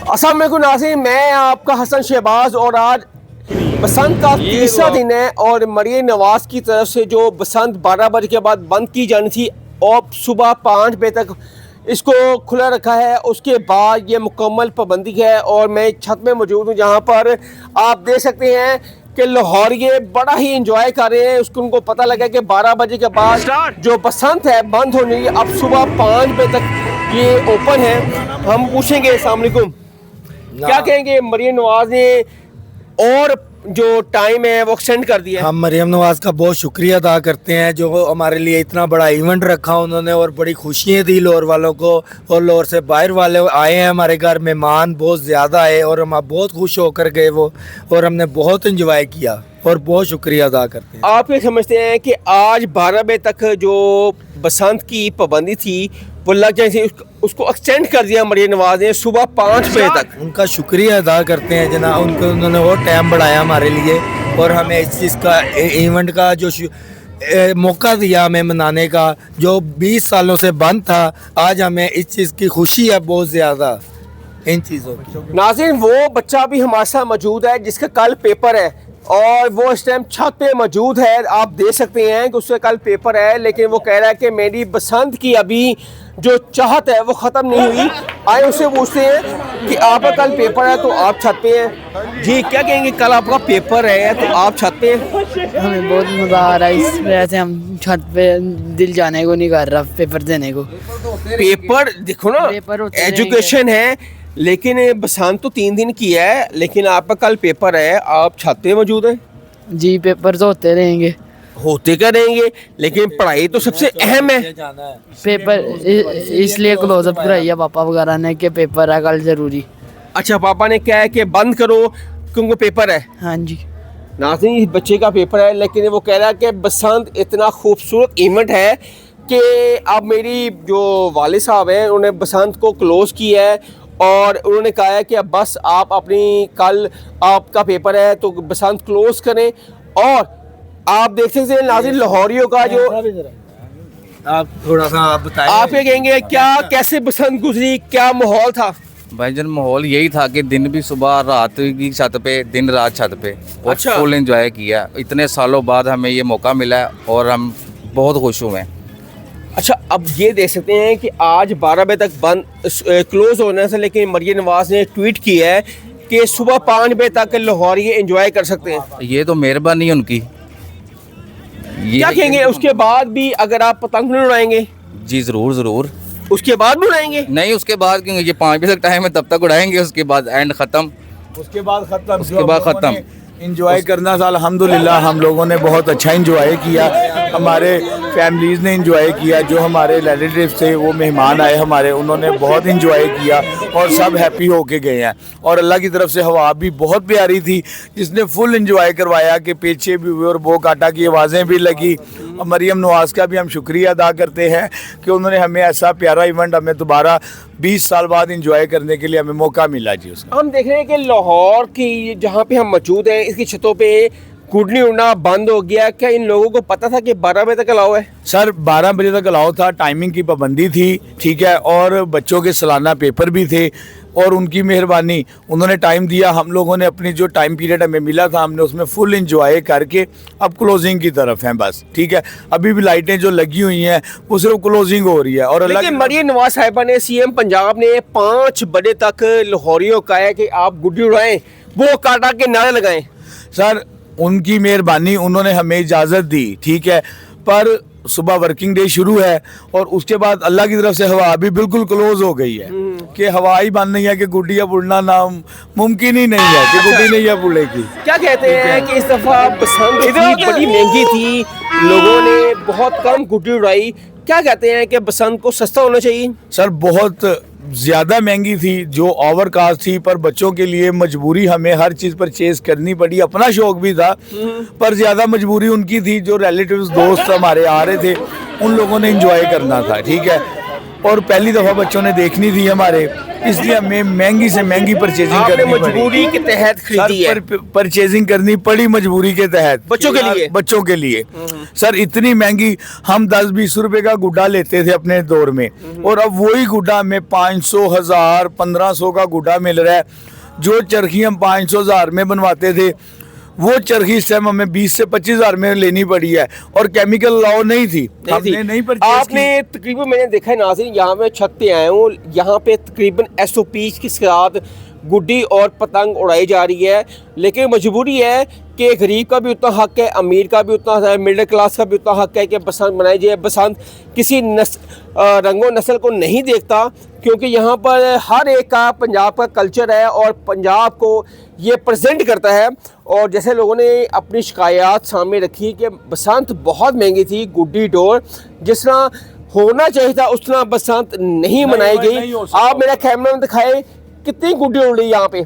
अस्सलाम वालेकुम नाज़रीन, मैं आपका हसन शहबाज और आज बसंत का तीसरा दिन है और मरियम नवाज़ की तरफ से जो बसंत 12 बजे के बाद बंद की जानी थी और सुबह 5 बजे तक इसको खुला रखा है। उसके बाद ये मुकम्मल पाबंदी है और मैं छत में मौजूद हूँ जहाँ पर आप देख सकते हैं कि लाहौरिये बड़ा ही इंजॉय कर रहे हैं। उसको उनको पता लगा कि 12 बजे के बाद जो बसंत है बंद होने की, अब सुबह 5 बजे तक ये ओपन है। हम पूछेंगे अस्सलाम वालेकुम, क्या कहेंगे मरियम नवाज़ ने और जो टाइम है वो एक्सटेंड कर दिया है? हम मरियम नवाज़ का बहुत शुक्रिया अदा करते हैं जो हमारे लिए इतना बड़ा इवेंट रखा उन्होंने और बड़ी खुशियाँ दी लाहौर वालों को। और लाहौर से बाहर वाले आए हैं हमारे घर, मेहमान बहुत ज़्यादा आए और हम बहुत खुश होकर गए वो, और हमने बहुत इंजॉय किया और बहुत शुक्रिया अदा करते हैं। आप ये समझते हैं कि आज 12 बजे तक जो बसंत की पाबंदी थी वो लग जाए, उसको एक्सटेंड कर दिया मरियम नवाज़ ने सुबह 5 बजे तक? उनका शुक्रिया अदा करते हैं जनाब, उन्होंने और टाइम बढ़ाया हमारे लिए और हमें इस चीज़ का इवेंट का जो मौका दिया हमें मनाने का, जो 20 सालों से बंद था। आज हमें इस चीज़ की खुशी है बहुत ज़्यादा इन चीज़ों की। नाज़रीन, वो बच्चा भी हमारे साथ मौजूद है जिसका कल पेपर है और वो इस टाइम छत पे मौजूद है। आप देख सकते हैं कि उसका कल पेपर है, लेकिन वो कह रहा है कि मेरी बसंत की अभी जो चाहत है वो ख़त्म नहीं हुई। आए उससे पूछते हैं कि आपका कल पेपर है तो आप छत पे हैं। जी, क्या कहेंगे, कल आपका पेपर है तो आप छत पे हैं? हमें बहुत मज़ा आ रहा है, इस वजह से हम छत पे, दिल जाने को नहीं कर रहा पेपर देने को। पेपर देखो ना, एजुकेशन है, लेकिन बसंत तो 3 दिन की है, लेकिन आपका कल पेपर है, आप छत पे मौजूद हैं? जी, पेपर तो होते रहेंगे, होते क्या रहेंगे, लेकिन पढ़ाई तो सबसे अहम है। पेपर इसलिए क्लोजअप कराइया पापा वगैरह ने कि पेपर है कल ज़रूरी। अच्छा, पापा ने क्या है कि बंद करो क्योंकि पेपर है? हाँ जी। नाज़रीन, इस बच्चे का पेपर है, लेकिन वो कह रहा है कि बसंत इतना खूबसूरत इवेंट है कि अब मेरी जो वालिद साहब हैं उन्होंने बसंत को क्लोज़ किया है और उन्होंने कहा है कि अब बस आप अपनी, कल आपका पेपर है तो बसंत क्लोज़ करें। और आप देख सकते हैं नाज़रीन, लाहौरियों का जो, आप थोड़ा सा आप बताएं, आप ये कहेंगे क्या कैसे बसंत गुजरी, क्या माहौल था? भाईजान माहौल यही था कि दिन भी सुबह, रात की छत पे, दिन रात छत पे, और अच्छा। फुल एंजॉय किया। इतने सालों बाद हमें ये मौका मिला है और हम बहुत खुश हुए हैं। अच्छा, अब ये देख सकते हैं कि आज 12 बजे तक बंद क्लोज होने से, लेकिन मरियम नवाज़ ने ट्वीट किया है कि सुबह 5 बजे तक लाहौरी एंजॉय कर सकते हैं। ये तो मेहरबानी है उनकी। क्या कहेंगे, उसके बाद भी अगर आप पतंग नहीं उड़ाएंगे? जी ज़रूर ज़रूर। उसके बाद भी उड़ाएंगे? नहीं, उसके बाद क्योंकि ये 5 बजे तक टाइम है, तब तक उड़ाएंगे। उसके बाद एंड ख़त्म, उसके बाद ख़त्म, उसके बाद ख़त्म। इंजॉय करना था अल्हम्दुलिल्लाह, हम लोगों ने बहुत अच्छा इंजॉय किया, हमारे फैमिलीज़ ने इंजॉय किया, जो हमारे रिलेटिव थे वो मेहमान आए हमारे, उन्होंने बहुत इंजॉय किया और सब हैप्पी होके गए हैं। और अल्लाह की तरफ से हवा भी बहुत प्यारी थी जिसने फुल इंजॉय करवाया कि पीछे भी हुए और बो काटा की आवाज़ें भी लगी। और मरियम नवाज़ का भी हम शुक्रिया अदा करते हैं कि उन्होंने हमें ऐसा प्यारा इवेंट हमें दोबारा 20 साल बाद इंजॉय करने के लिए हमें मौका मिला जी उसका। हम देख रहे हैं कि लाहौर की जहाँ पे हम मौजूद हैं इसकी छतों पे गुडनी उड़ना बंद हो गया। क्या इन लोगों को पता था कि 12 बजे तक अलाउ है? सर 12 बजे तक अलाउ था, टाइमिंग की पाबंदी थी, ठीक है, और बच्चों के सालाना पेपर भी थे और उनकी मेहरबानी, उन्होंने टाइम दिया। हम लोगों ने अपनी जो टाइम पीरियड हमें मिला था हमने उसमें फुल इंजॉय करके अब क्लोजिंग की तरफ हैं बस, ठीक है। अभी भी लाइटें जो लगी हुई हैं वो सिर्फ क्लोजिंग हो रही है। और लेकिन मरियम नवाज़ साहिबा ने, सीएम पंजाब ने 5 बजे तक लाहौरियों का है कि आप गुड्डी उड़ाएं, वो काटा के नारे लगाएं। सर उनकी मेहरबानी, उन्होंने हमें इजाज़त दी, ठीक है, पर सुबह वर्किंग डे शुरू है और उसके बाद अल्लाह की तरफ से हवा भी बिल्कुल क्लोज हो गई है कि हवा ही बंद नहीं है कि गुड्डियाँ उड़ना ना मुमकिन ही नहीं है कि गुड्डी नहीं है उड़ेगी। क्या कहते हैं कि इस दफ़ा बसंत थी बड़ी महंगी थी, लोगों ने बहुत कम गुड्डी उड़ाई। क्या कहते हैं कि बसंत को सस्ता होना चाहिए? सर बहुत ज़्यादा महंगी थी, जो ओवर कास्ट थी, पर बच्चों के लिए मजबूरी हमें हर चीज़ परचेज करनी पड़ी। अपना शौक भी था पर ज़्यादा मजबूरी उनकी थी, जो रिलेटिव्स दोस्त हमारे आ रहे थे उन लोगों ने एंजॉय करना था, ठीक है। और पहली दफ़ा बच्चों ने देखनी थी हमारे, इसलिए हमें महंगी से महंगी परचेजिंग आपने करनी पड़ी। मजबूरी के तहत खरीदी है। परचेजिंग करनी पड़ी मजबूरी के तहत, बच्चों के लिए? बच्चों के लिए सर इतनी महंगी। हम 10-20 रुपए का गुड्डा लेते थे अपने दौर में, और अब वही गुड्डा हमें 500, 1000, 1500 का गुड्डा मिल रहा है। जो चरखी हम 500, 1000 में बनवाते थे, वो चरखी इस टाइम हमें 20 से 25 हज़ार में लेनी पड़ी है, और केमिकल लाओ नहीं थी, हमने नहीं परचेज आपने तकरीबन, मैंने देखा है नाज़रीन, यहाँ मैं छत पे आया हूँ, यहाँ पे तकरीबन SOP के साथ गुड्डी और पतंग उड़ाई जा रही है। लेकिन मजबूरी है कि गरीब का भी उतना हक है, अमीर का भी उतना है, मिडिल क्लास का भी उतना हक है कि बसंत मनाई जाए। बसंत किसी रंगो नस्ल को नहीं देखता, क्योंकि यहाँ पर हर एक का पंजाब का कल्चर है और पंजाब को ये प्रेजेंट करता है। और जैसे लोगों ने अपनी शिकायत सामने रखी कि बसंत बहुत महंगी थी, गुड्डी डोर जिस तरह होना चाहिए था उस तरह बसंत नहीं मनाई गई। आप मेरा कैमरा में दिखाए कितनी गुड्डी उड़ रही है यहाँ पे,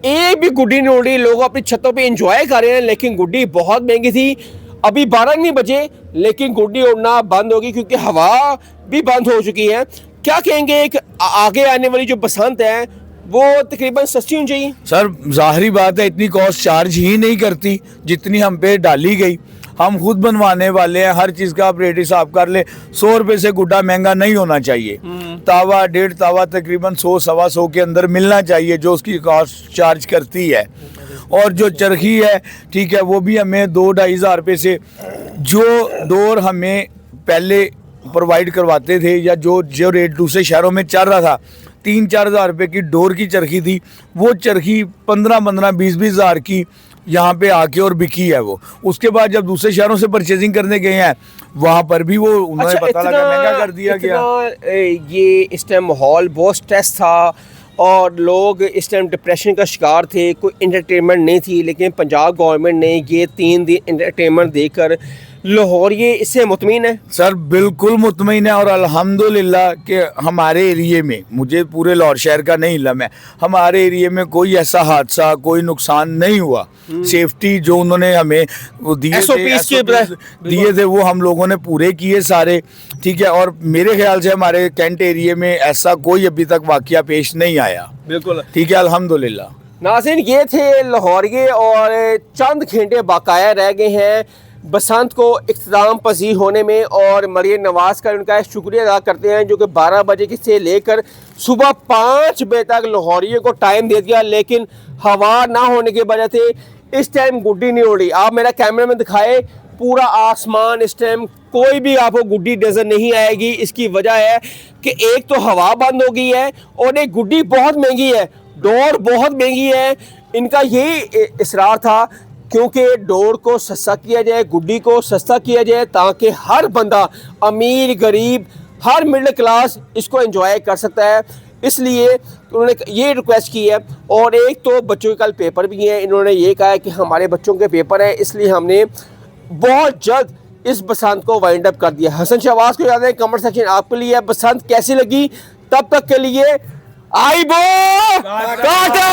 एक भी गुड्डी नहीं उड़ रही। लोग अपनी छतों पे एंजॉय कर रहे हैं, लेकिन गुड्डी बहुत महंगी थी। अभी 12 नहीं बजे, लेकिन गुड्डी उड़ना बंद होगी क्योंकि हवा भी बंद हो चुकी है। क्या कहेंगे, एक आगे आने वाली जो बसंत है वो तकरीबन सस्ती होनी चाहिए? सर जाहिर बात है, इतनी कॉस्ट चार्ज ही नहीं करती जितनी हम पे डाली गई। हम खुद बनवाने वाले हैं, हर चीज़ का आप रेट हिसाब कर ले। 100 रुपये से गुड्डा महंगा नहीं होना चाहिए। तावा, 1.5 तावा तकरीबन 100-125 के अंदर मिलना चाहिए, जो उसकी कॉस्ट चार्ज करती है। और जो चरखी है, ठीक है, वो भी हमें 2-2.5 हज़ार रुपये से, जो डोर हमें पहले प्रोवाइड करवाते थे, या जो रेट दूसरे शहरों में चल रहा था, 3-4 हज़ार रुपये की डोर की चरखी थी, वो चरखी 15-15, 20-20 हज़ार की यहाँ पे आके और बिकी है वो। उसके बाद जब दूसरे शहरों से परचेजिंग करने गए हैं, वहाँ पर भी वो उन्होंने पता लगा महंगा कर दिया गया। ये इस टाइम माहौल बहुत स्ट्रेस था और लोग इस टाइम डिप्रेशन का शिकार थे, कोई एंटरटेनमेंट नहीं थी। लेकिन पंजाब गवर्नमेंट ने ये 3 दिन एंटरटेनमेंट देकर लाहौर ये इससे मुतमिन है? सर बिल्कुल मुतमिन है, और अल्हम्दुलिल्लाह कि हमारे एरिए में, मुझे पूरे लाहौर शहर का नहीं इल्म है, हमारे एरिए में कोई ऐसा हादसा, कोई नुकसान नहीं हुआ। सेफ्टी जो उन्होंने हमें वो दिए थे वो हम लोगों ने पूरे किए सारे, ठीक है। और मेरे ख्याल से हमारे कैंट एरिए में ऐसा कोई अभी तक वाकया पेश नहीं आया। बिल्कुल ठीक है, अल्हम्दुलिल्लाह। नाज़रीन, ये थे लाहौरिये और चंद घंटे बकाया रह गए हैं बसंत को इख्तिताम पजीर होने में, और मरियम नवाज़ का उनका शुक्रिया अदा करते हैं जो कि 12 बजे से लेकर सुबह 5 बजे तक लाहौरिये को टाइम दे दिया। लेकिन हवा ना होने की वजह से इस टाइम गुड्डी नहीं उड़ी। आप मेरा कैमरा में दिखाए, पूरा आसमान इस टाइम कोई भी आपको गुड्डी नजर नहीं आएगी। इसकी वजह है कि एक तो हवा बंद हो गई है और एक गुड्डी बहुत महंगी है, डोर बहुत महंगी है। इनका यही इसरार था क्योंकि डोर को सस्ता किया जाए, गुड्डी को सस्ता किया जाए, ताकि हर बंदा, अमीर गरीब, हर मिडिल क्लास इसको एंजॉय कर सकता है। इसलिए उन्होंने ये रिक्वेस्ट की है। और एक तो बच्चों के कल पेपर भी हैं, इन्होंने ये कहा है कि हमारे बच्चों के पेपर हैं, इसलिए हमने बहुत जल्द इस बसंत को वाइंड अप कर दिया। हसन शहबाज को याद है, कमेंट सेक्शन आपके लिए बसंत कैसी लगी। तब तक के लिए आई बो टाटा।